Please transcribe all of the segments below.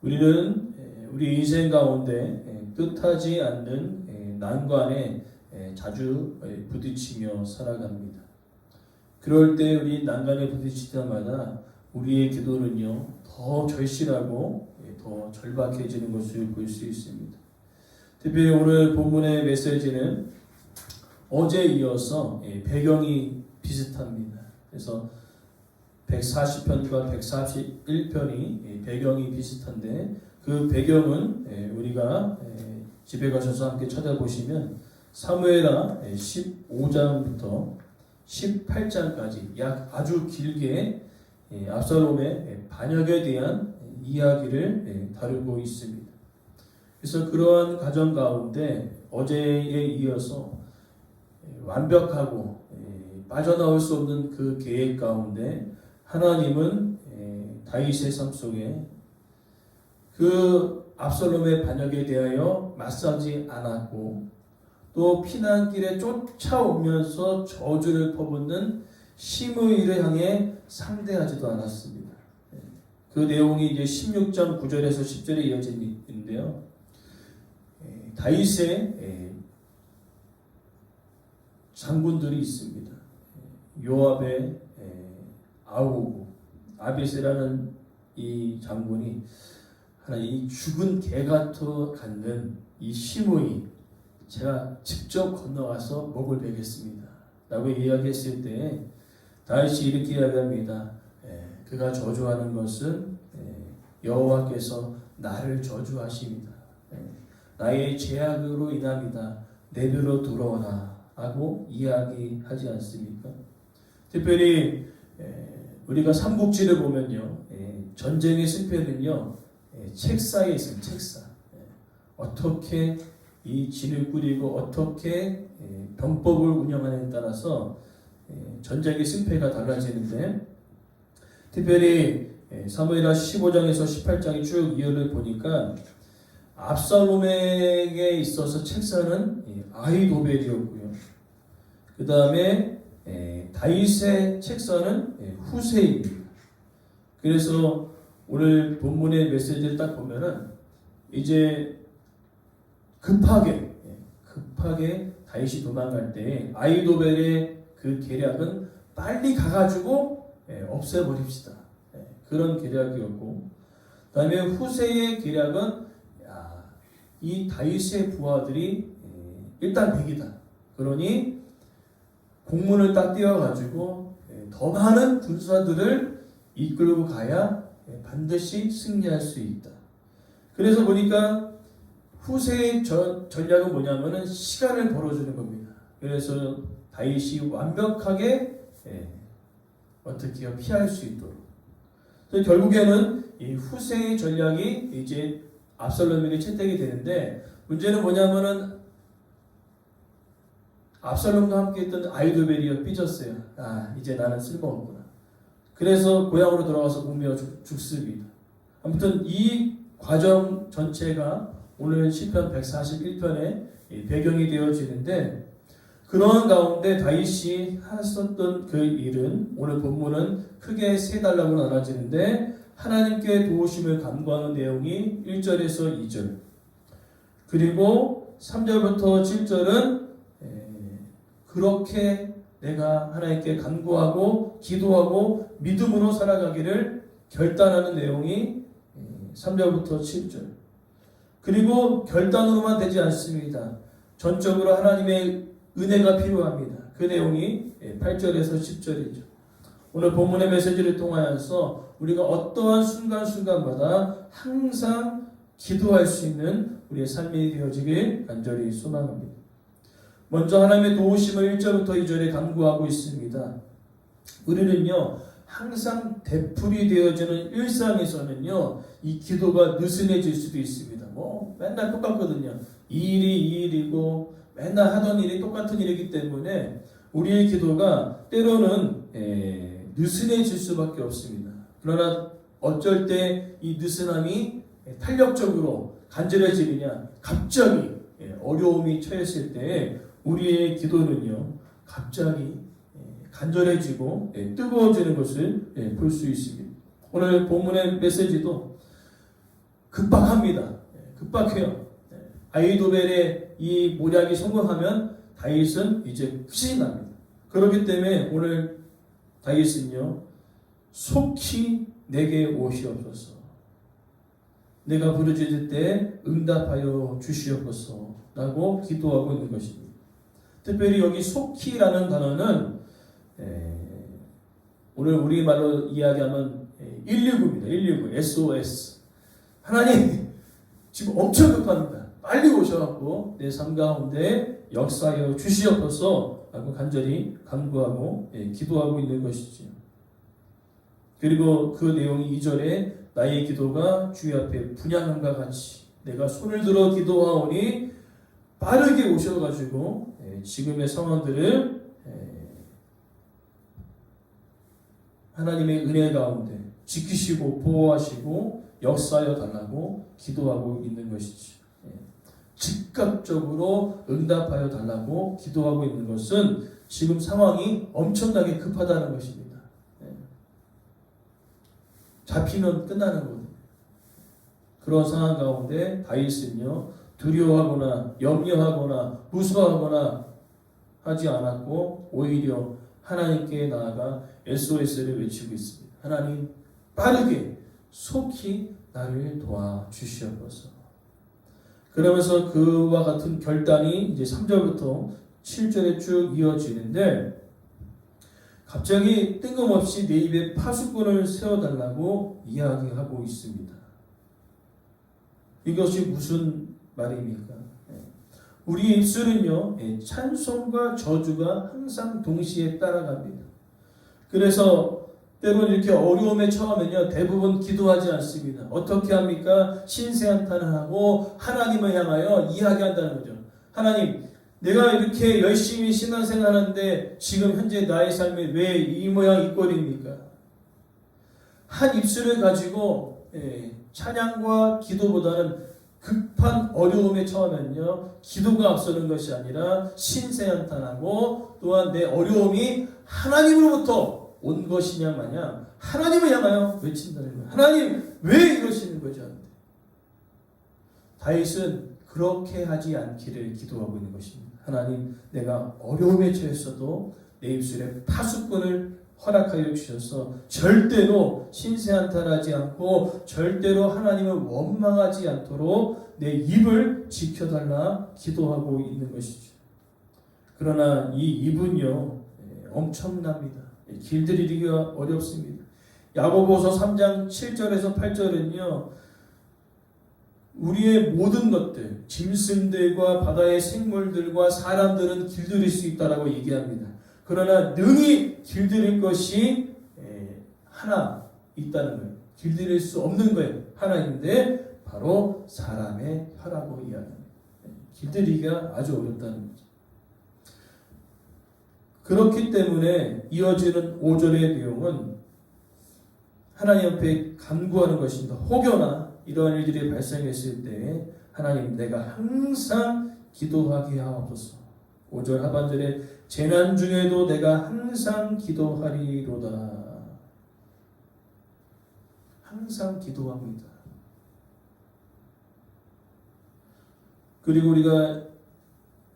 우리는 우리 인생 가운데 뜻하지 않는 난관에 자주 부딪히며 살아갑니다. 그럴 때 우리 난관에 부딪힐 때마다 우리의 기도는요 더 절실하고 더 절박해지는 것을 볼 수 있습니다. 특별히 오늘 본문의 메시지는 어제에 이어서 배경이 비슷합니다. 그래서 140편과 141편이 배경이 비슷한데 그 배경은 우리가 집에 가셔서 함께 찾아보시면 사무엘하 15장부터 18장까지 약 아주 길게 압살롬의 반역에 대한 이야기를 다루고 있습니다. 그래서 그러한 과정 가운데 어제에 이어서 완벽하고 빠져나올 수 없는 그 계획 가운데 하나님은 다윗의 삶 속에 그 압살롬의 반역에 대하여 맞서지 않았고 또 피난길에 쫓아오면서 저주를 퍼붓는 시므이를 향해 상대하지도 않았습니다. 그 내용이 이제 16장 9절에서 10절에 이어지는데요. 다윗의 장군들이 있습니다. 요압의 아우고 아비스라는 이 장군이 하나 이 죽은 개 같은 이 시므이 제가 직접 건너가서 목을 베겠습니다 라고 이야기했을 때 다윗이 이렇게 이야기합니다. 그가 저주하는 것은 여호와께서 나를 저주하십니다. 나의 죄악으로 인합니다. 내게로 돌아오라 하고 이야기하지 않습니까? 특별히 우리가 삼국지를 보면요 전쟁의 승패는요 책사에 있습니다. 책사. 어떻게 이 진을 꾸리고 어떻게 병법을 운영하느냐에 따라서 전쟁의 승패가 달라지는데 특별히 사무엘하 15장에서 18장의 쭉 이어를 보니까 압살롬에게 있어서 책사는 아히도벨이었고요. 그 다음에 다윗의 책사는 후세입니다. 그래서 오늘 본문의 메시지를 딱 보면은 이제 급하게 다윗이 도망갈 때 아히도벨의 그 계략은 빨리 가가지고 없애버립시다. 그런 계략이었고 그 다음에 후세의 계략은 이 다윗의 부하들이 일단 백이다. 그러니 공문을 딱 띄워가지고 더 많은 군사들을 이끌고 가야 반드시 승리할 수 있다. 그래서 보니까 후세의 전략은 뭐냐면은 시간을 벌어주는 겁니다. 그래서 다윗이 완벽하게 어떻게 피할 수 있도록. 그래서 결국에는 이 후세의 전략이 이제 압살롬에게 채택이 되는데 문제는 뭐냐면은 압살롬과 함께 있던 아히도벨이 삐졌어요. 이제 나는 쓸모없구나. 그래서 고향으로 돌아가서 공매어 죽습니다. 아무튼 이 과정 전체가 오늘 시편 141편의 배경이 되어지는데 그런 가운데 다윗이 했었던 그 일은 오늘 본문은 크게 세 단락으로 나눠지는데 하나님께 도우심을 간구하는 내용이 1절에서 2절 그리고 3절부터 7절은 그렇게 내가 하나님께 간구하고 기도하고 믿음으로 살아가기를 결단하는 내용이 3절부터 7절 그리고 결단으로만 되지 않습니다. 전적으로 하나님의 은혜가 필요합니다. 그 내용이 8절에서 10절이죠. 오늘 본문의 메시지를 통하여서 우리가 어떠한 순간순간마다 항상 기도할 수 있는 우리의 삶이 되어지길 간절히 소망합니다. 먼저 하나님의 도우심을 1절부터 2절에 간구하고 있습니다. 우리는요 항상 되풀이 되어지는 일상에서는요 이 기도가 느슨해질 수도 있습니다. 맨날 똑같거든요. 이 일이 이 일이고 맨날 하던 일이 똑같은 일이기 때문에 우리의 기도가 때로는 느슨해질 수밖에 없습니다. 그러나 어쩔 때 이 느슨함이 탄력적으로 간절해지느냐 갑자기 어려움이 처했을 때 우리의 기도는요 갑자기 간절해지고 뜨거워지는 것을 볼 수 있습니다. 오늘 본문의 메시지도 급박합니다. 급박해요. 아히도벨의 이 모략이 성공하면 다윗은 이제 끝이 납니다. 그렇기 때문에 오늘 다윗은요, 속히 내게 오시옵소서. 내가 부르짖을 때 응답하여 주시옵소서 라고 기도하고 있는 것입니다. 특별히 여기 속히라는 단어는 오늘 우리말로 이야기하면 119입니다. 119 SOS. 하나님 지금 엄청 급합니다. 빨리 오셔갖고 내 삶 가운데 역사하여 주시옵소서 라고 간절히 간구하고 기도하고 있는 것이지요. 그리고 그 내용이 2절에 나의 기도가 주의 앞에 분향함과 같이 내가 손을 들어 기도하오니 빠르게 오셔가지고 지금의 상황들을 하나님의 은혜 가운데 지키시고 보호하시고 역사하여 달라고 기도하고 있는 것이죠. 즉각적으로 응답하여 달라고 기도하고 있는 것은 지금 상황이 엄청나게 급하다는 것입니다. 잡히면 끝나는 거예요. 그런 상황 가운데 다윗은요, 두려워하거나 염려하거나 무서워하거나 하지 않았고 오히려 하나님께 나아가 SOS를 외치고 있습니다. 하나님 빠르게 속히 나를 도와주시옵소서. 그러면서 그와 같은 결단이 이제 3절부터 7절에 쭉 이어지는데 갑자기 뜬금없이 내 입에 파수꾼을 세워달라고 이야기하고 있습니다. 이것이 무슨 말입니까? 우리 입술은요, 찬송과 저주가 항상 동시에 따라갑니다. 그래서 때로는 이렇게 어려움에 처하면요, 대부분 기도하지 않습니다. 어떻게 합니까? 신세한탄을 하고 하나님을 향하여 이야기한다는 거죠. 하나님, 내가 이렇게 열심히 신앙생활하는데 지금 현재 나의 삶이 왜 이 모양 이 꼴입니까? 한 입술을 가지고 찬양과 기도보다는 급한 어려움에 처하면요, 기도가 앞서는 것이 아니라 신세한탄하고 또한 내 어려움이 하나님으로부터 온 것이냐 마냥 하나님을 향하여 외친다는 거예요. 하나님 왜 이러시는 거죠? 다윗은 그렇게 하지 않기를 기도하고 있는 것입니다. 하나님, 내가 어려움에 처했어도 내 입술에 파수꾼을 허락하여 주셔서 절대로 신세한탄하지 않고 절대로 하나님을 원망하지 않도록 내 입을 지켜달라 기도하고 있는 것이죠. 그러나 이 입은요, 엄청납니다. 길들이기가 어렵습니다. 야고보서 3장 7절에서 8절은요, 우리의 모든 것들, 짐승들과 바다의 생물들과 사람들은 길들일 수 있다라고 얘기합니다. 그러나 능히 길들일 것이 하나 있다는 거예요. 길들일 수 없는 거예요. 하나 있는데 바로 사람의 혀라고 이야기합니다. 길들이기가 아주 어렵다는 거죠. 그렇기 때문에 이어지는 5절의 내용은 하나님 앞에 간구하는 것입니다. 혹여나 이러한 일들이 발생했을 때 하나님, 내가 항상 기도하게 하옵소서. 5절 하반절에 재난 중에도 내가 항상 기도하리로다. 항상 기도합니다. 그리고 우리가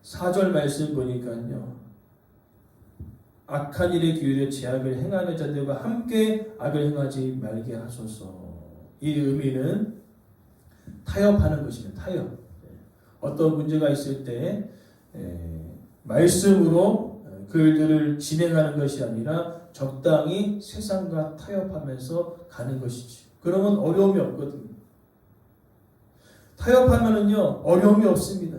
4절 말씀 보니까요, 악한 일에 기울여 제약을 행하는 자들과 함께 악을 행하지 말게 하소서. 이 의미는 타협하는 것입니다. 타협. 어떤 문제가 있을 때 말씀으로 그 일들을 진행하는 것이 아니라 적당히 세상과 타협하면서 가는 것이지. 그러면 어려움이 없거든요. 타협하면은요, 어려움이 없습니다.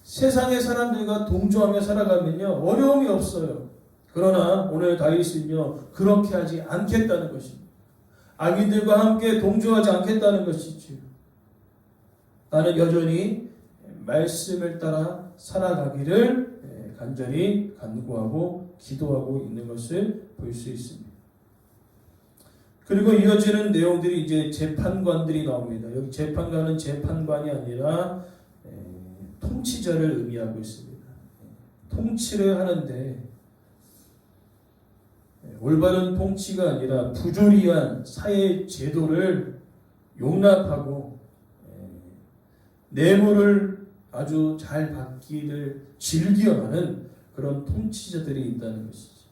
세상의 사람들과 동조하며 살아가면요, 어려움이 없어요. 그러나 오늘 다윗은요, 그렇게 하지 않겠다는 것입니다. 악인들과 함께 동조하지 않겠다는 것이죠. 나는 여전히 말씀을 따라 살아가기를 간절히 간구하고 기도하고 있는 것을 볼 수 있습니다. 그리고 이어지는 내용들이 이제 재판관들이 나옵니다. 여기 재판관은 재판관이 아니라 통치자를 의미하고 있습니다. 통치를 하는데 올바른 통치가 아니라 부조리한 사회 제도를 용납하고 뇌물을 아주 잘 받기를 즐겨하는 그런 통치자들이 있다는 것이죠.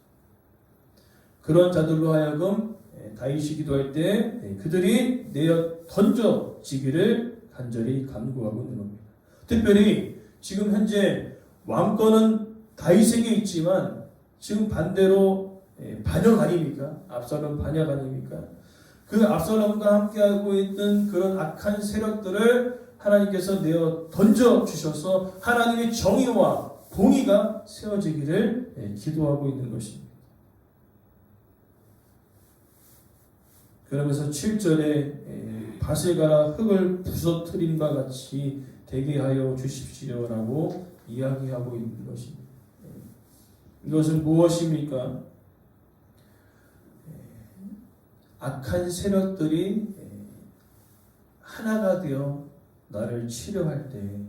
그런 자들로 하여금 다윗이 기도할 때 그들이 내어 던져지기를 간절히 간구하고 있는 겁니다. 특별히 지금 현재 왕권은 다윗에게 있지만 지금 반대로 반역 아닙니까? 압살롬 반역 아닙니까? 그 압살롬과 함께하고 있는 그런 악한 세력들을 하나님께서 내어 던져주셔서 하나님의 정의와 공의가 세워지기를 기도하고 있는 것입니다. 그러면서 7절에 밭을 갈아 흙을 부서뜨림과 같이 되게 하여 주십시오라고 이야기하고 있는 것입니다. 이것은 무엇입니까? 악한 세력들이 하나가 되어 나를 치료할 때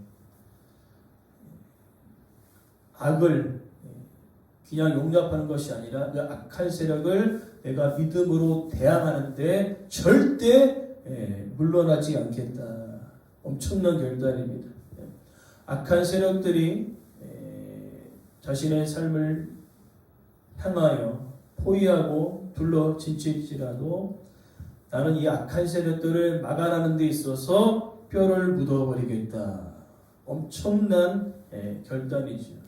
악을 그냥 용납하는 것이 아니라 그 악한 세력을 내가 믿음으로 대항하는데 절대 물러나지 않겠다. 엄청난 결단입니다. 악한 세력들이 자신의 삶을 향하여 포위하고 둘러 진칠지라도 나는 이 악한 세력들을 막아내는 데 있어서 뼈를 묻어버리겠다. 엄청난 결단이죠.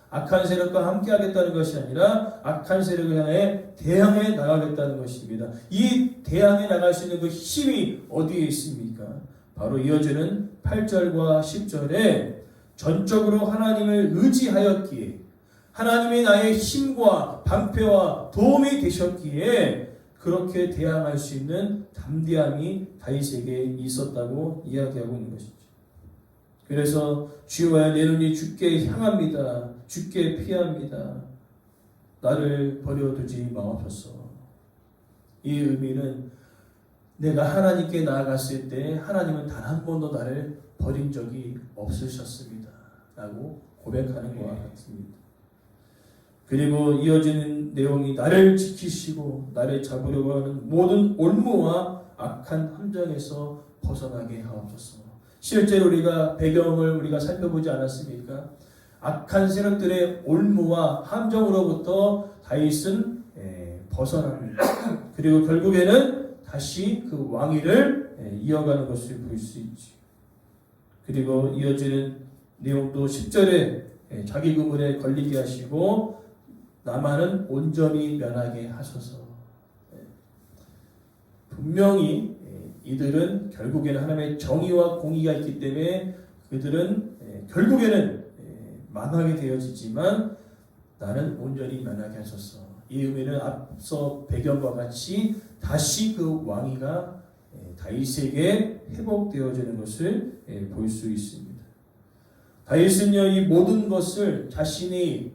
악한 세력과 함께하겠다는 것이 아니라 악한 세력을 향해 대항해 나가겠다는 것입니다. 이 대항해 나갈 수 있는 그 힘이 어디에 있습니까? 바로 이어지는 8절과 10절에 전적으로 하나님을 의지하였기에 하나님이 나의 힘과 방패와 도움이 되셨기에 그렇게 대항할 수 있는 담대함이 다윗에게 있었다고 이야기하고 있는 것이죠. 그래서 주여 내 눈이 주께 향합니다. 주께 피합니다. 나를 버려두지 마옵소서. 이 의미는 내가 하나님께 나아갔을 때 하나님은 단 한 번도 나를 버린 적이 없으셨습니다. 라고 고백하는 것과 같습니다. 그리고 이어지는 내용이 나를 지키시고 나를 잡으려고 하는 모든 올무와 악한 함정에서 벗어나게 하옵소서. 실제로 우리가 배경을 우리가 살펴보지 않았습니까? 악한 세력들의 올무와 함정으로부터 다윗은 벗어납니다. 그리고 결국에는 다시 그 왕위를 이어가는 것을 볼 수 있죠. 그리고 이어지는 내용도 10절에 자기 그물에 걸리게 하시고 나만은 온전히 면하게 하소서. 분명히 이들은 결국에는 하나님의 정의와 공의가 있기 때문에 그들은 결국에는 망하게 되어지지만 나는 온전히 면하게 하소서. 이 의미는 앞서 배경과 같이 다시 그 왕위가 다윗에게 회복되어지는 것을 볼 수 있습니다. 다윗은요 이 모든 것을 자신이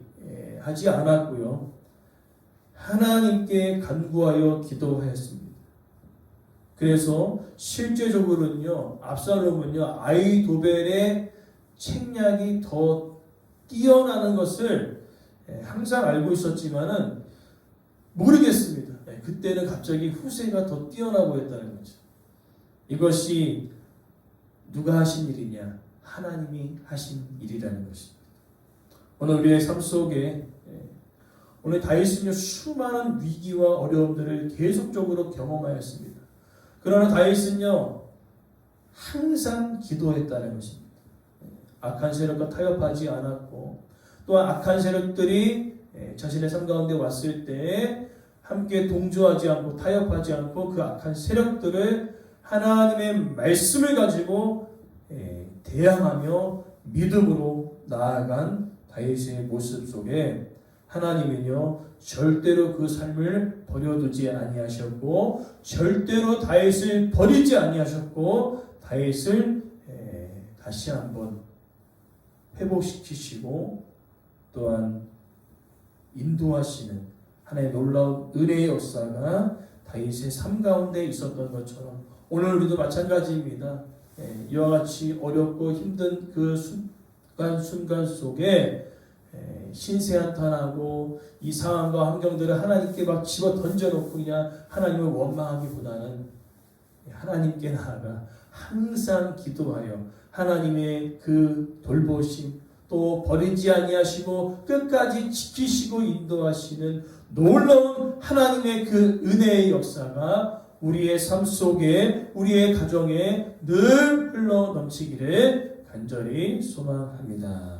하지 않았고요. 하나님께 간구하여 기도하였습니다. 그래서 실제적으로는요 압살롬은요 아히도벨의 책략이 더 뛰어나는 것을 항상 알고 있었지만은 모르겠습니다. 그때는 갑자기 후세가 더 뛰어나 보였다는 거죠. 이것이 누가 하신 일이냐? 하나님이 하신 일이라는 것입니다. 오늘 우리의 삶 속에 오늘 다윗은요 수많은 위기와 어려움들을 계속적으로 경험하였습니다. 그러나 다윗은요 항상 기도했다는 것입니다. 악한 세력과 타협하지 않았고 또한 악한 세력들이 자신의 삶 가운데 왔을 때 함께 동조하지 않고 타협하지 않고 그 악한 세력들을 하나님의 말씀을 가지고 대항하며 믿음으로 나아간 다윗의 모습 속에 하나님은요 절대로 그 삶을 버려두지 아니하셨고 절대로 다윗을 버리지 아니하셨고 다윗을 다시 한번 회복시키시고 또한 인도하시는 하나님의 놀라운 은혜의 역사가 다윗의 삶 가운데 있었던 것처럼 오늘 우리도 마찬가지입니다. 이와 같이 어렵고 힘든 그 순간 속에 신세한탄하고 이 상황과 환경들을 하나님께 막 집어 던져놓고 그냥 하나님을 원망하기보다는 하나님께 나아가 항상 기도하여 하나님의 그 돌보심, 또 버리지 아니하시고 끝까지 지키시고 인도하시는 놀라운 하나님의 그 은혜의 역사가 우리의 삶 속에, 우리의 가정에 늘 흘러 넘치기를 간절히 소망합니다.